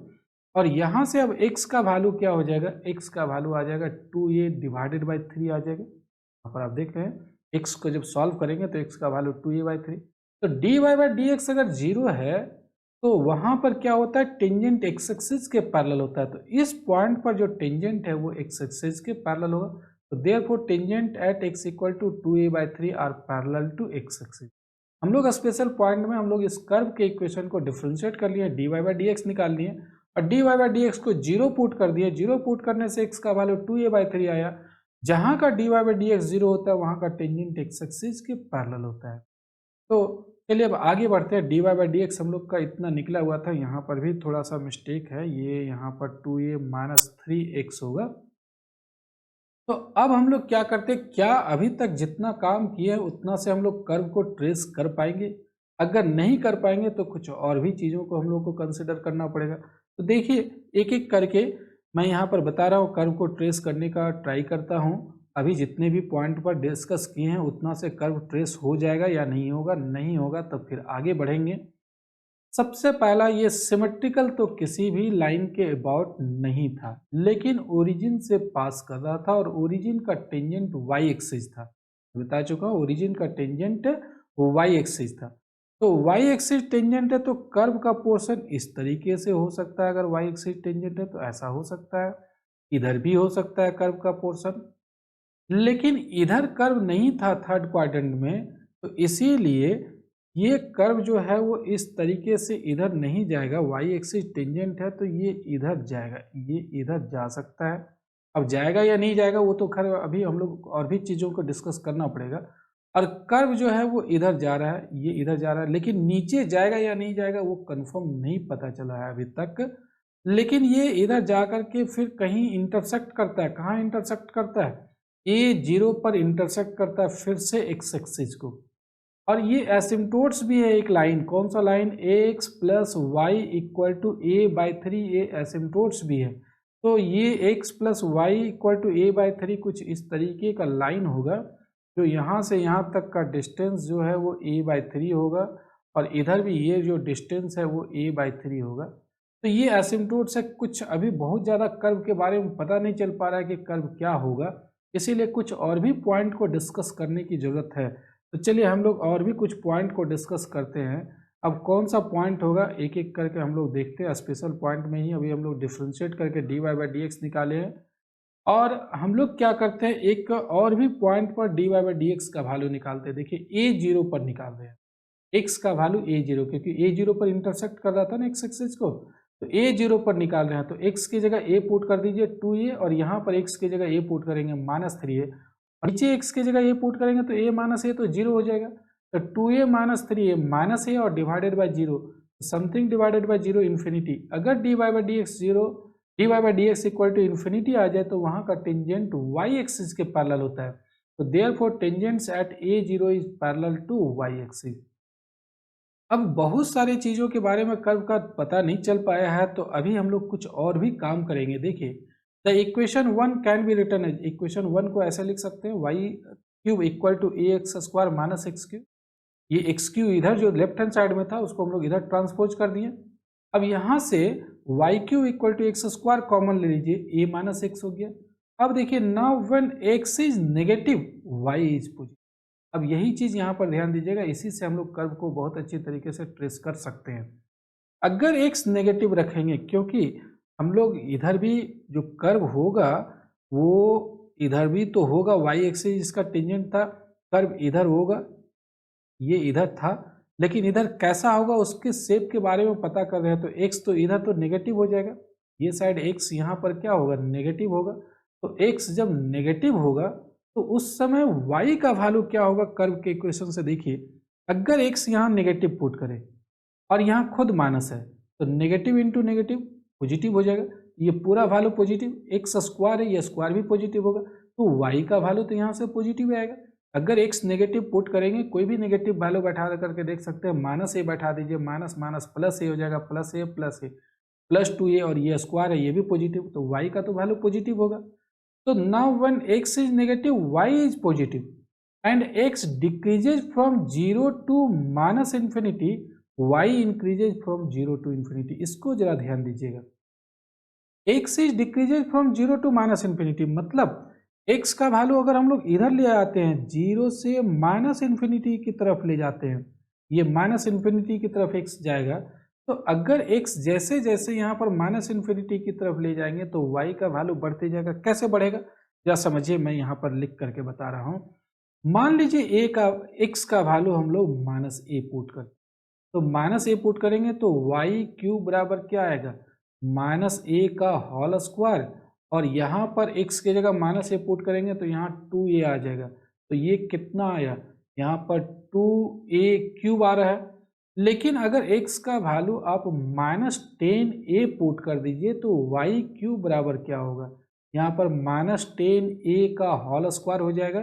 और यहाँ से अब x का वैल्यू क्या हो जाएगा, x का वैल्यू आ जाएगा 2a डिवाइडेड बाई 3 आ जाएगा, यहाँ पर आप देख रहे हैं x को जब सॉल्व करेंगे तो x का वैल्यू 2a बाई 3, तो dy बाई डी एक्स अगर 0 है तो वहाँ पर क्या होता है, टेंजेंट एक्स एक्सिस के पैरेलल होता है, तो इस पॉइंट पर जो टेंजेंट है वो एक्स एक्सिस के पैरेलल होगा, तो therefore tangent at x equal to 2a by 3 are parallel to x axis. हम लोग स्पेशल पॉइंट में हम लोग इस कर्व के इक्वेशन को डिफरेंशिएट कर लिए, dy बाई डी एक्स निकाल लिए, और dy बाई डी एक्स को 0 पुट कर दिए, 0 पुट करने से x का वैल्यू 2a बाई 3 आया, जहाँ का dy बाई डी एक्स 0 होता है वहाँ का टेंजेंट एक्स एक्सिस के पैरेलल होता है। तो चलिए अब आगे बढ़ते हैं, dy बाई डी एक्स हम लोग का इतना निकला हुआ था, यहाँ पर भी थोड़ा सा मिस्टेक है, ये यहाँ पर 2a माइनस 3x होगा। तो अब हम लोग क्या करते हैं, क्या अभी तक जितना काम किए हैं उतना से हम लोग कर्व को ट्रेस कर पाएंगे, अगर नहीं कर पाएंगे तो कुछ और भी चीज़ों को हम लोग को कंसिडर करना पड़ेगा। तो देखिए एक एक करके मैं यहाँ पर बता रहा हूँ, कर्व को ट्रेस करने का ट्राई करता हूँ, अभी जितने भी पॉइंट पर डिस्कस किए हैं उतना से कर्व ट्रेस हो जाएगा या नहीं होगा, नहीं होगा तब फिर आगे बढ़ेंगे। सबसे पहला, ये सिमेट्रिकल तो किसी भी लाइन के अबाउट नहीं था, लेकिन ओरिजिन से पास कर रहा था, और ओरिजिन का टेंजेंट वाई एक्सिस था, बता चुका हूँ, ओरिजिन का टेंजेंट वाई एक्सिस था, तो वाई एक्सिस टेंजेंट है तो कर्व का पोर्शन इस तरीके से हो सकता है, अगर वाई एक्सिस टेंजेंट है तो ऐसा हो सकता है, इधर भी हो सकता है कर्व का पोर्शन, लेकिन इधर कर्व नहीं था थर्ड क्वाड्रेंट में, तो इसीलिए ये कर्व जो है वो इस तरीके से इधर नहीं जाएगा। वाई एक्सिस टेंजेंट है तो ये इधर जाएगा, ये इधर जा सकता है। अब जाएगा या नहीं जाएगा वो तो खैर अभी हम लोग और भी चीज़ों को डिस्कस करना पड़ेगा। और कर्व जो है वो इधर जा रहा है, ये इधर जा रहा है, लेकिन नीचे जाएगा या नहीं जाएगा वो कंफर्म नहीं पता चला है अभी तक। लेकिन ये इधर जा कर के फिर कहीं इंटरसेक्ट करता है। कहाँ इंटरसेक्ट करता है? A0 पर इंटरसेक्ट करता है फिर से एक्स एक्सिस को। और ये एसिम्टोट्स भी है एक लाइन, कौन सा line? ax plus y equal to a/3, ये एसिम्टोट्स भी है। तो ये x plus y equal to a/3 कुछ इस तरीके का लाइन होगा, जो यहाँ से यहाँ तक का डिस्टेंस जो है वो a/3 होगा, और इधर भी ये जो डिस्टेंस है वो a/3 होगा। तो ये एसिम्टोट्स है। कुछ अभी बहुत ज़्यादा कर्व के बारे में पता नहीं चल पा रहा है कि कर्व क्या होगा, इसीलिए कुछ और भी पॉइंट को डिस्कस करने की ज़रूरत है। तो चलिए हम लोग और भी कुछ पॉइंट को डिस्कस करते हैं। अब कौन सा पॉइंट होगा एक एक करके हम लोग देखते हैं। स्पेशल पॉइंट में ही अभी हम लोग डिफ्रेंशिएट करके dy/dx निकाले हैं, और हम लोग क्या करते हैं एक और भी पॉइंट पर dy/dx का वैल्यू निकालते हैं। देखिए a0 पर निकाल रहे हैं x का वैल्यू a0, क्योंकि a0 पर इंटरसेक्ट कर रहा था ना एक्स एक्सिस को, तो a0 पर निकाल रहे हैं। तो x की जगह a पुट कर दीजिए 2a, और यहाँ पर x की जगह a पुट करेंगे -3a, और नीचे x की जगह a पुट करेंगे तो a माइनस a तो 0 हो जाएगा। तो 2a minus 3a minus a और divided by 0, something divided by 0 infinity. अगर dy/dx 0, dy/dx equal to infinity आ जाए तो वहाँ का टेंजेंट y एक्सिस के पैरेलल होता है। तो therefore tangents at a0 is parallel to y axis. अब बहुत सारी चीज़ों के बारे में कर्व का पता नहीं चल पाया है, तो अभी हम लोग कुछ और भी काम करेंगे। देखिए the equation 1 can be written as, equation 1 को ऐसे लिख सकते हैं y³ equal to ax² minus x³। ये x³ इधर जो लेफ्ट हैंड साइड में था उसको हम लोग इधर ट्रांसपोज कर दिए। अब यहाँ से y³ equal to x² common ले लीजिए, a माइनस x हो गया। अब देखिए now when x is negative y is positive. अब यही चीज यहाँ पर ध्यान दीजिएगा, इसी से हम लोग कर्व को बहुत अच्छी तरीके से ट्रेस कर सकते हैं। अगर x नेगेटिव रखेंगे, क्योंकि हम लोग इधर भी जो कर्व होगा वो इधर भी तो होगा, y एक्सिस इसका टेंजेंट था, कर्व इधर होगा, ये इधर था, लेकिन इधर कैसा होगा उसके शेप के बारे में पता कर रहे हैं। तो x तो इधर तो नेगेटिव हो जाएगा, ये साइड x यहाँ पर क्या होगा? नेगेटिव होगा। तो x जब नेगेटिव होगा तो उस समय y का वैल्यू क्या होगा? कर्व के इक्वेशन से देखिए, अगर x यहाँ नेगेटिव पुट करे और यहाँ खुद माइनस है तो नेगेटिव इंटू नेगेटिव पॉजिटिव हो जाएगा। ये पूरा वैल्यू पॉजिटिव, x² है, ये स्क्वायर भी पॉजिटिव होगा, तो y का वैल्यू तो यहाँ से पॉजिटिव आएगा। अगर x नेगेटिव पुट करेंगे, कोई भी नेगेटिव वैल्यू बैठा करके देख सकते हैं, -a बैठा दीजिए, माइनस माइनस प्लस a हो जाएगा, +a प्लस 2a, और ये स्क्वायर है ये भी पॉजिटिव, तो y का तो वैल्यू पॉजिटिव होगा। तो now when x is negative y is positive and x decreases from 0 to -minus infinity, y increases from 0 to infinity. इसको जरा ध्यान दीजिएगा, x is decreases from 0 to -minus infinity, मतलब x का वैल्यू अगर हम लोग इधर ले आते हैं 0 से -इन्फिनिटी की तरफ ले जाते हैं, ये -इन्फिनिटी की तरफ x जाएगा, तो अगर x जैसे जैसे यहाँ पर -इन्फिनिटी की तरफ ले जाएंगे तो y का वैल्यू बढ़ते जाएगा। कैसे बढ़ेगा जरा समझिए, मैं यहाँ पर लिख करके बता रहा हूँ। मान लीजिए x का वैल्यू हम लोग -a पुट करते, तो -a पुट करेंगे तो y³ बराबर क्या आएगा? -a का होल स्क्वायर, और यहाँ पर x की जगह -a पुट करेंगे तो यहाँ 2a आ जाएगा। तो ये कितना आया? यहाँ पर 2a³ आ रहा है। लेकिन अगर x का वैल्यू आप -10a पुट कर दीजिए तो y³ बराबर क्या होगा? यहाँ पर -10a का होल स्क्वायर हो जाएगा।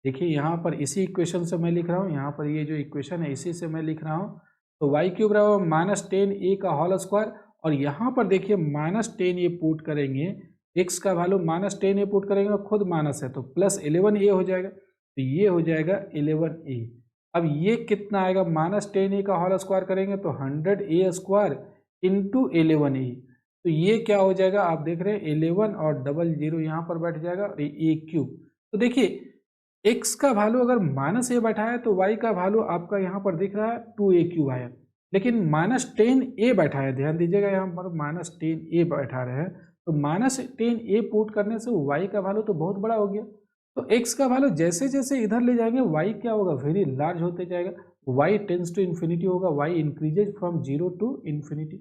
देखिए यहाँ पर इसी इक्वेशन से मैं लिख रहा हूँ, यहाँ पर ये जो इक्वेशन है इसी से मैं लिख रहा हूँ। तो y³ बराबर -10a का होल स्क्वायर, और यहाँ पर देखिए -10a पुट करेंगे, x का वैल्यू -10a पुट करेंगे और खुद माइनस है तो +11a हो जाएगा, तो ये हो जाएगा 11a। अब ये कितना आएगा? -10a का होल स्क्वायर करेंगे तो 100a² इंटू 11a, तो ये क्या हो जाएगा? आप देख रहे हैं 11 और 00 यहाँ पर बैठ जाएगा, और a³। तो देखिए x का वैल्यू अगर -a बैठा है तो y का वैल्यू आपका यहाँ पर दिख रहा है 2a³ आया, लेकिन -10a बैठा है, ध्यान दीजिएगा यहाँ पर -10a बैठा रहे हैं, तो -10a पुट करने से y का वैल्यू तो बहुत बड़ा हो गया। तो x का वैल्यू जैसे जैसे इधर ले जाएंगे y क्या होगा, वेरी लार्ज होते जाएगा। y टेंड्स टू इन्फिनिटी होगा, y increases from 0 to infinity.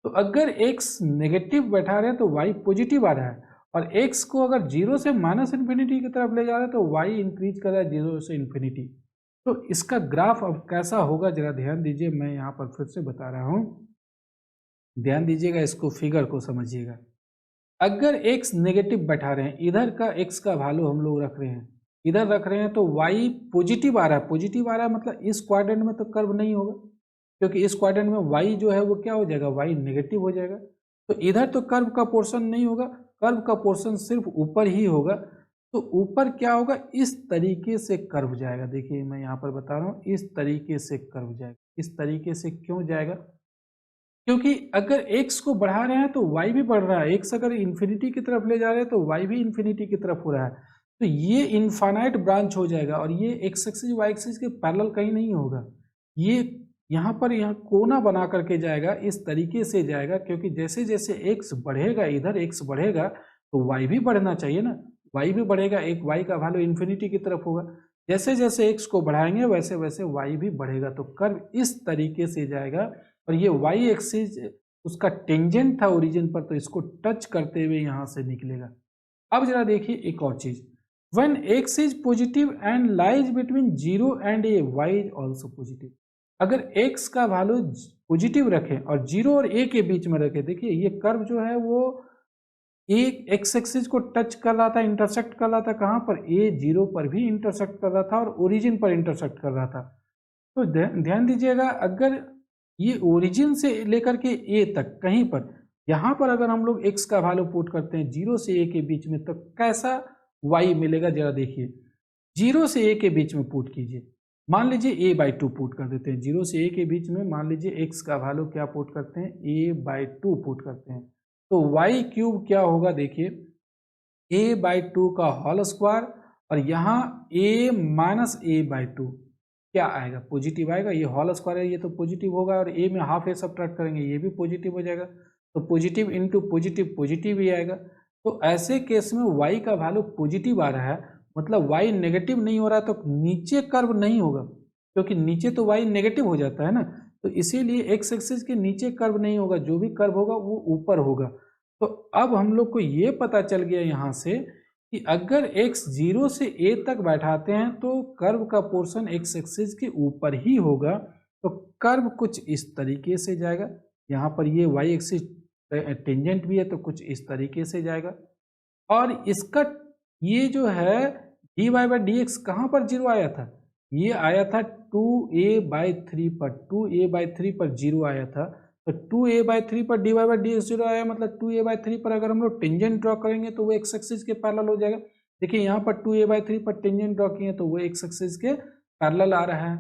तो अगर x नेगेटिव बैठा रहे हैं तो y पॉजिटिव आ रहा है, और x को अगर 0 से -इन्फिनिटी की तरफ ले जा रहे हैं तो y इंक्रीज कर रहा है 0 से इन्फिनिटी। तो इसका ग्राफ अब कैसा होगा जरा ध्यान दीजिए, मैं यहाँ पर फिर से बता रहा हूँ, ध्यान दीजिएगा, इसको फिगर को समझिएगा। अगर x नेगेटिव बैठा रहे हैं, इधर का x का वैल्यू हम लोग रख रहे हैं, इधर रख रहे हैं, तो y पॉजिटिव आ रहा है। पॉजिटिव आ रहा है मतलब इस क्वाड्रेंट में तो कर्व नहीं होगा, क्योंकि इस क्वाड्रेंट में y जो है वो क्या हो जाएगा, y नेगेटिव हो जाएगा। तो इधर तो कर्व का पोर्शन नहीं होगा, कर्व का पोर्शन सिर्फ ऊपर ही होगा। तो ऊपर क्या होगा, इस तरीके से कर्व जाएगा। देखिए मैं यहाँ पर बता रहा हूँ, इस तरीके से कर्व जाएगा। इस तरीके से क्यों जाएगा, क्योंकि अगर x को बढ़ा रहे हैं तो y भी बढ़ रहा है। x अगर इन्फिनिटी की तरफ ले जा रहे हैं तो y भी इन्फिनिटी की तरफ हो रहा है। तो ये इनफाइनाइट ब्रांच हो जाएगा, और ये x एक्सिस y एक्सिस के पैरेलल कहीं नहीं होगा। ये यहाँ पर यहाँ कोना बना करके जाएगा, इस तरीके से जाएगा, क्योंकि जैसे जैसे x बढ़ेगा, इधर x बढ़ेगा तो y भी बढ़ना चाहिए ना, y भी बढ़ेगा। एक y का वैल्यू इन्फिनिटी की तरफ होगा, जैसे जैसे x को बढ़ाएंगे वैसे वैसे y भी बढ़ेगा। तो कर्व इस तरीके से जाएगा, और ये y एक्सिस उसका टेंजेंट था ओरिजिन पर, तो इसको टच करते हुए यहाँ से निकलेगा। अब जरा देखिए एक और चीज, when x is positive and lies between 0 and a, y is also positive। अगर x का वैल्यू पॉजिटिव रखें और 0 और a के बीच में रखें, देखिए ये कर्व जो है वो एक एक्स एक्सिस को टच कर रहा था, इंटरसेक्ट कर रहा था, कहाँ पर, a0 पर भी इंटरसेक्ट कर रहा था और ओरिजिन पर इंटरसेक्ट कर रहा था। तो ध्यान दीजिएगा, अगर ये ओरिजिन से लेकर के a तक कहीं पर, यहाँ पर अगर हम लोग x का वैल्यू पुट करते हैं 0 से a के बीच में, तो कैसा y मिलेगा जरा देखिए। 0 से a के बीच में पुट कीजिए, मान लीजिए a/2 पुट कर देते हैं। 0 से a के बीच में मान लीजिए x का वैल्यू क्या पुट करते हैं, a/2 पुट करते हैं। तो y क्यूब क्या होगा, देखिए a/2 का होल स्क्वायर, और यहाँ a माइनस a/2 क्या आएगा, पॉजिटिव आएगा। ये होल स्क्वायर है, ये तो पॉजिटिव होगा, और a में हाफ a सब्ट्रैक्ट करेंगे, ये भी पॉजिटिव हो जाएगा। तो पॉजिटिव इंटू पॉजिटिव, पॉजिटिव ही आएगा। तो ऐसे केस में y का वैल्यू पॉजिटिव आ रहा है, मतलब y नेगेटिव नहीं हो रहा है, तो नीचे कर्व नहीं होगा, क्योंकि नीचे तो y नेगेटिव हो जाता है ना। तो इसीलिए x एक्सिस के नीचे कर्व नहीं होगा, जो भी कर्व होगा वो ऊपर होगा। तो अब हम लोग को ये पता चल गया यहाँ से कि अगर x 0 से a तक बैठाते हैं तो कर्व का पोर्शन x एक्सिस के ऊपर ही होगा। तो कर्व कुछ इस तरीके से जाएगा, यहाँ पर ये y एक्सिस टेंजेंट भी है तो कुछ इस तरीके से जाएगा, और इसका ये जो है dy/dx कहाँ पर 0 आया था, ये आया था 2a/3 पर, 2a/3 पर 0 आया था। तो 2a/3 पर dy/dx 0 आया, मतलब 2a/3 पर अगर हम लोग टेंजेंट ड्रॉ करेंगे तो वो एक्स एक्सिस के पैरेलल हो जाएगा। देखिए यहाँ पर 2a/3 पर टेंजेंट ड्रॉ किए तो वो एक्स एक्सिस के पैरेलल आ रहा है।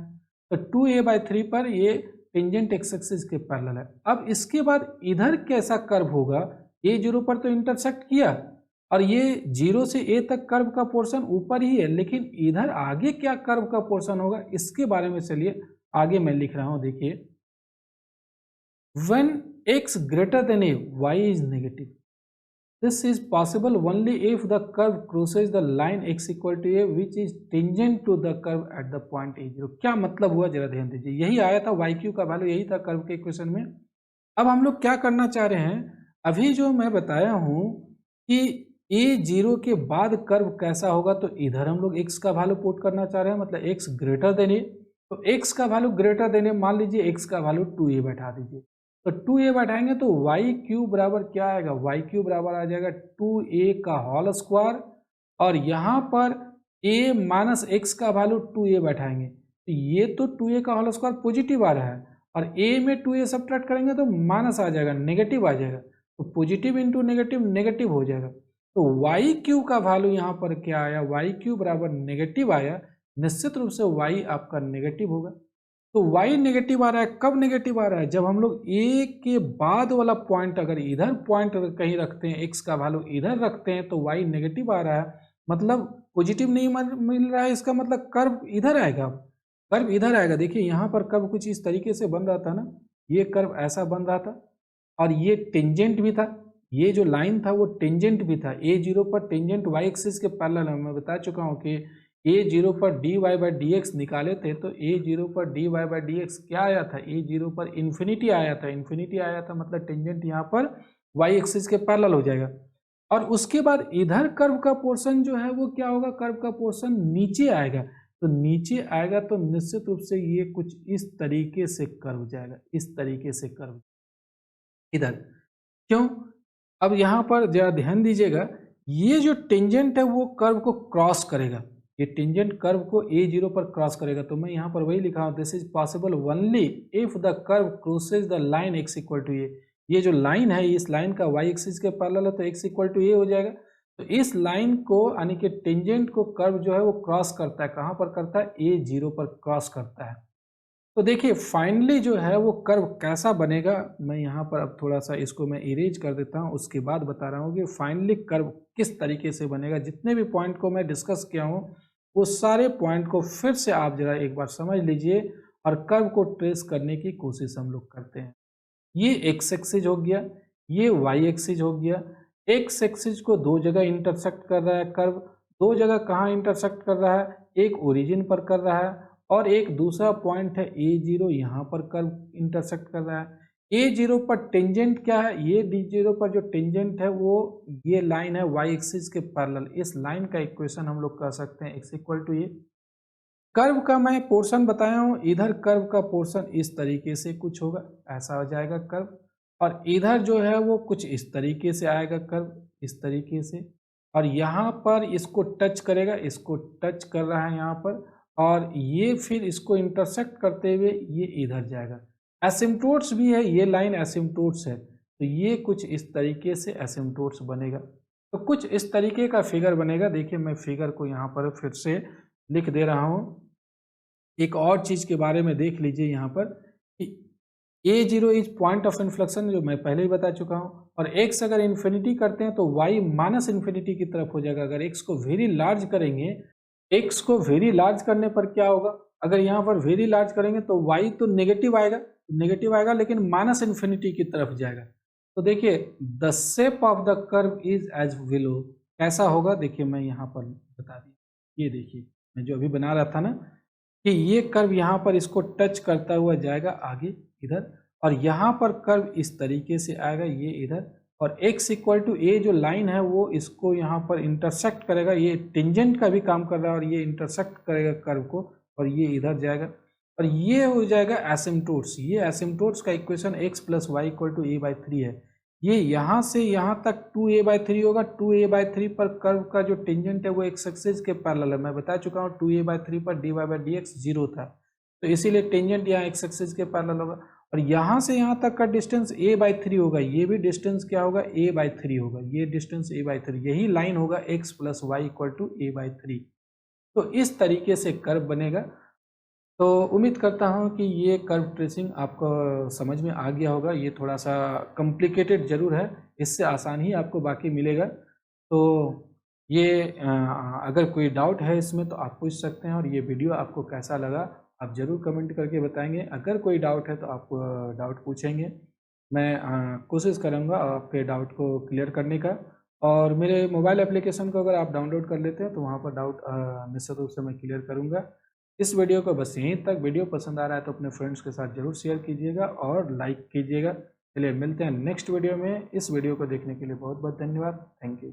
तो 2a/3 पर ये टेंजेंट एक्स एक्सिस के पैरेलल है। अब इसके बाद इधर कैसा कर्व होगा, a0 पर तो इंटरसेक्ट किया, और ये 0 से a तक कर्व का पोर्शन ऊपर ही है, लेकिन इधर आगे क्या कर्व का पोर्शन होगा इसके बारे में चलिए आगे मैं लिख रहा हूं। देखिए, when x greater than a, y is negative। This is possible only if the curve crosses the line x equal to a which is tangent to the curve at the point a0। क्या मतलब हुआ जरा ध्यान दीजिए, यही आया था yq का वैल्यू, यही था कर्व के इक्वेशन में। अब हम लोग क्या करना चाह रहे हैं, अभी जो मैं बताया हूं कि a0 के बाद कर्व कैसा होगा, तो इधर हम लोग x का वैल्यू पुट करना चाह रहे हैं, मतलब x ग्रेटर देन a। तो x का वैल्यू ग्रेटर देन a, मान लीजिए x का वैल्यू 2a बैठा दीजिए। तो 2a बैठाएंगे तो y क्यूब बराबर क्या आएगा, y क्यूब बराबर आ जाएगा 2a का होल स्क्वायर, और यहाँ पर a माइनस एक्स का वैल्यू 2a बैठाएंगे तो ये तो 2a का होल स्क्वायर पॉजिटिव आ रहा है, और a में 2a सब्ट्रैक्ट करेंगे तो माइनस आ जाएगा, नेगेटिव आ जाएगा। तो पॉजिटिव इंटू नेगेटिव, नेगेटिव हो जाएगा। तो y क्यूब का वैल्यू यहाँ पर क्या आया, y क्यूब बराबर नेगेटिव आया। निश्चित रूप से y आपका नेगेटिव होगा। तो y नेगेटिव आ रहा है, कब नेगेटिव आ रहा है, जब हम लोग a के बाद वाला पॉइंट अगर इधर पॉइंट कहीं रखते हैं, x का वैल्यू इधर रखते हैं तो y नेगेटिव आ रहा है, मतलब पॉजिटिव नहीं मिल रहा है, इसका मतलब कर्व इधर आएगा, कर्व इधर आएगा। देखिए यहाँ पर कर्व कुछ इस तरीके से बन रहा था ना, ये कर्व ऐसा बन रहा था, और ये टेंजेंट भी था, ये जो लाइन था वो टेंजेंट भी था, a0 पर टेंजेंट y एक्सिस के पैरेलल है। मैं बता चुका हूँ कि a0 पर dy बाई डी एक्स निकाले थे तो a0 पर dy बाई डी एक्स क्या आया था, a0 पर इन्फिनिटी आया था, इन्फिनिटी आया था मतलब टेंजेंट यहाँ पर y एक्सिस के पैरेलल हो जाएगा। और उसके बाद इधर कर्व का पोर्शन जो है वो क्या होगा, कर्व का पोर्शन नीचे आएगा, तो नीचे आएगा तो निश्चित रूप से ये कुछ इस तरीके से कर्व हो जाएगा, इस तरीके से कर्व इधर। क्यों? अब यहाँ पर जरा ध्यान दीजिएगा, ये जो टेंजेंट है वो कर्व को क्रॉस करेगा, ये टेंजेंट कर्व को a0 पर क्रॉस करेगा। तो मैं यहाँ पर वही लिखा हूँ, this is possible only if the curve crosses the line x equal to a. ये जो लाइन है इस लाइन का y एक्सिस के पैरेलल है तो x इक्वल टू ए हो जाएगा। तो इस लाइन को यानी कि टेंजेंट को कर्व जो है वो क्रॉस करता है, कहाँ पर करता है, a0 पर क्रॉस करता है। तो देखिए फाइनली जो है वो कर्व कैसा बनेगा, मैं यहाँ पर अब थोड़ा सा इसको मैं इरेज कर देता हूँ, उसके बाद बता रहा हूँ कि फाइनली कर्व किस तरीके से बनेगा। जितने भी पॉइंट को मैं डिस्कस किया हूँ वो सारे पॉइंट को फिर से आप जरा एक बार समझ लीजिए और कर्व को ट्रेस करने की कोशिश हम लोग करते हैं। ये एक्स एक्सिस हो गया, ये वाई एक्सिस हो गया। एक्स एक्सिस को दो जगह इंटरसेक्ट कर रहा है कर्व, दो जगह कहाँ इंटरसेक्ट कर रहा है, एक ओरिजिन पर कर रहा है और एक दूसरा पॉइंट है a0, यहाँ पर कर्व इंटरसेक्ट कर रहा है। a0 पर टेंजेंट क्या है, ये d0 पर जो टेंजेंट है वो ये लाइन है y एक्सिस के पैरेलल। इस लाइन का इक्वेशन हम लोग कह सकते हैं x इक्वल टू ये। कर्व का मैं पोर्शन बताया हूँ, इधर कर्व का पोर्शन इस तरीके से कुछ होगा, ऐसा हो जाएगा कर्व, और इधर जो है वो कुछ इस तरीके से आएगा कर्व, इस तरीके से, और यहाँ पर इसको टच करेगा, इसको टच कर रहा है यहाँ पर, और ये फिर इसको इंटरसेक्ट करते हुए ये इधर जाएगा। एसिम्प्टोट्स भी है, ये लाइन एसिम्प्टोट्स है, तो ये कुछ इस तरीके से एसिम्प्टोट्स बनेगा। तो कुछ इस तरीके का फिगर बनेगा। देखिए मैं फिगर को यहाँ पर फिर से लिख दे रहा हूँ। एक और चीज़ के बारे में देख लीजिए यहाँ पर कि a0 is point of inflection, जो मैं पहले ही बता चुका हूँ, और x अगर इन्फिनिटी करते हैं तो y माइनस इन्फिनिटी की तरफ हो जाएगा। अगर x को वेरी लार्ज करेंगे, x को वेरी लार्ज करने पर क्या होगा, अगर यहाँ पर वेरी लार्ज करेंगे तो y तो नेगेटिव आएगा लेकिन माइनस इन्फिनिटी की तरफ जाएगा। तो देखिए the shape of the curve is as below, कैसा होगा देखिए मैं यहाँ पर बता दिया। ये देखिए मैं जो अभी बना रहा था ना कि ये कर्व यहाँ पर इसको टच करता हुआ जाएगा आगे इधर, और यहाँ पर कर्व इस तरीके से आएगा ये इधर, और x इक्वल टू ए जो लाइन है वो इसको यहाँ पर इंटरसेक्ट करेगा। ये टेंजेंट का भी काम कर रहा है और ये इंटरसेक्ट करेगा कर्व को, और ये इधर जाएगा, और ये हो जाएगा एसिम्प्टोट्स। ये एसिम्प्टोट्स का equation x plus y equal to a by 3 है। ये यहाँ से यहाँ तक 2a/3 होगा। 2a/3 पर कर्व का जो टेंजेंट है वो एक्स एक्सिस के पैरेलल है। मैं बता चुका हूँ 2a/3 पर dy/dx 0 था, तो इसीलिए टेंजेंट यहाँ एक्स एक्सिस के पैरेलल होगा। और यहाँ से यहाँ तक का डिस्टेंस a/3 होगा, ये भी डिस्टेंस क्या होगा, a/3 होगा, ये डिस्टेंस a/3, यही लाइन होगा x plus y equal to a/3। तो इस तरीके से कर्व बनेगा। तो उम्मीद करता हूँ कि ये कर्व ट्रेसिंग आपको समझ में आ गया होगा। ये थोड़ा सा कॉम्प्लिकेटेड ज़रूर है, इससे आसान ही आपको बाकी मिलेगा। तो ये अगर कोई डाउट है इसमें तो आप पूछ सकते हैं, और ये वीडियो आपको कैसा लगा आप ज़रूर कमेंट करके बताएंगे। अगर कोई डाउट है तो आप डाउट पूछेंगे, मैं कोशिश करूँगा आपके डाउट को क्लियर करने का। और मेरे मोबाइल एप्लीकेशन को अगर आप डाउनलोड कर लेते हैं तो वहाँ पर डाउट निश्चित रूप से मैं क्लियर करूँगा। इस वीडियो को बस यहीं तक। वीडियो पसंद आ रहा है तो अपने फ्रेंड्स के साथ जरूर शेयर कीजिएगा और लाइक कीजिएगा। चलिए मिलते हैं नेक्स्ट वीडियो में। इस वीडियो को देखने के लिए बहुत बहुत धन्यवाद। Thank you.